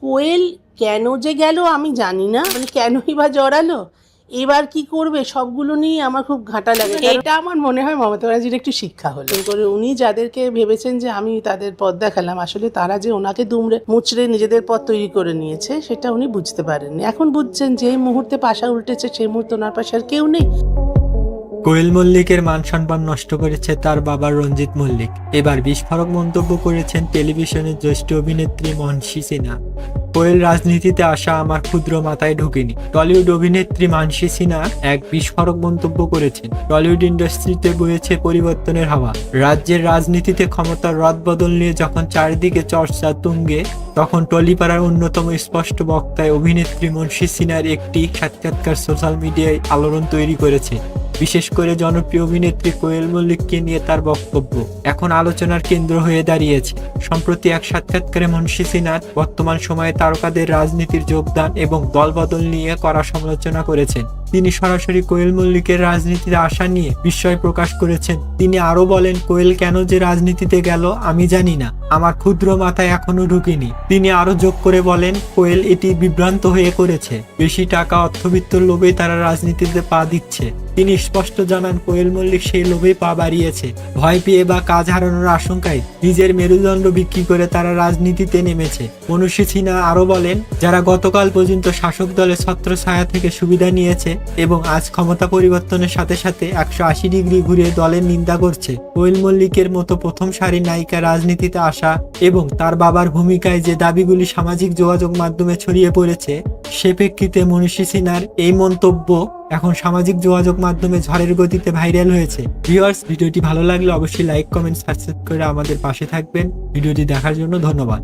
কোয়েল কেন যে গেল আমি জানি না, মানে কেনই বা জড়ালো, এবার কি করবে সবগুলো নিয়ে আমার খুব ঘাঁটা লাগে। এটা আমার মনে হয় মমতা ব্যানার্জির একটু শিক্ষা হলো করে। উনি যাদেরকে ভেবেছেন যে আমি তাদের পথ দেখালাম, আসলে তারা যে ওনাকে দুমড়ে মুচড়ে নিজেদের পথ তৈরি করে নিয়েছে সেটা উনি বুঝতে পারেননি। এখন বুঝছেন যে এই মুহূর্তে পাশা উল্টেছে সেই মুহূর্তে ওনার পাশে আর কেউ নেই। কোয়েল মল্লিকের মান সম্মান নষ্ট করেছে তার বাবা রঞ্জিত মল্লিক। এবার বিস্ফোরক মন্তব্য করেছেন টেলিভিশনের জ্যেষ্ঠ অভিনেত্রী মানসী সিনহা। কোয়েল রাজনীতিতে আসা আমার ক্ষুদ্র মাথায় ঢোকেনি। টলিউড অভিনেত্রী মানসী সিনহা এক বিস্ফোরক মন্তব্য করেছেন। টলিউড ইন্ডাস্ট্রিতে বয়েছে পরিবর্তনের হাওয়া। রাজ্যের রাজনীতিতে ক্ষমতার রদবদল নিয়ে যখন চারিদিকে চর্চা তুঙ্গে, তখন টলিপাড়ার অন্যতম স্পষ্ট বক্তায় অভিনেত্রী মানসী সিনহার একটি সাক্ষাৎকার সোশ্যাল মিডিয়ায় আলোড়ন তৈরি করেছে। বিশেষ করে জনপ্রিয় অভিনেত্রী কোয়েল মল্লিককে নিয়ে তার বক্তব্য এখন আলোচনার কেন্দ্র হয়ে দাঁড়িয়েছে। সম্প্রতি এক সাক্ষাৎকারে মানসী সিনহা বর্তমান সময়ে তারকাদের রাজনীতির যোগদান এবং দলবদল নিয়ে কড়া সমালোচনা করেছেন। তিনি সরাসরি কোয়েল মল্লিকের রাজনীতিতে আসা নিয়ে বিস্ময় প্রকাশ করেছেন। তিনি আরো বলেন, কোয়েল কেন যে রাজনীতিতে গেল আমি জানি না, আমার ক্ষুদ্র মাথায় এখনো ঢুকেনি। তিনি আরো যোগ করে বলেন, কোয়েল এটি বিভ্রান্ত হয়ে করেছে। বেশি টাকা অর্থবিত্তর লোভে তারা রাজনীতিতে পা দিচ্ছে। তিনি স্পষ্ট জানান, কোয়েল মল্লিক সেই লোভে পা বাড়িয়েছে। ভয় পেয়ে বা কাজ হারানোর আশঙ্কায় নিজের মেরুদণ্ড বিক্রি করে তারা রাজনীতিতে নেমেছে। মানসী সিনহা আরো বলেন, যারা গতকাল পর্যন্ত শাসক দলের ছত্রছায়া থেকে সুবিধা নিয়েছে এবং আজ ক্ষমতা পরিবর্তনের সাথে সাথে 180 ডিগ্রি ঘুরে দলের নিন্দা করছে, কোয়েল মল্লিকের মতো প্রথম সারির নায়িকা রাজনীতিতে আসা এবং তার বাবার ভূমিকায় যে দাবিগুলি সামাজিক যোগাযোগ মাধ্যমে ছড়িয়ে পড়েছে, সে প্রেক্ষিতে মানসী সিনহার এই মন্তব্য এখন সামাজিক যোগাযোগ মাধ্যমে ঝড়ের গতিতে ভাইরাল হয়েছে। ভিউয়ার্স, ভিডিওটি ভালো লাগলে অবশ্যই লাইক, কমেন্ট, সাবস্ক্রাইব করে আমাদের পাশে থাকবেন। ভিডিওটি দেখার জন্য ধন্যবাদ।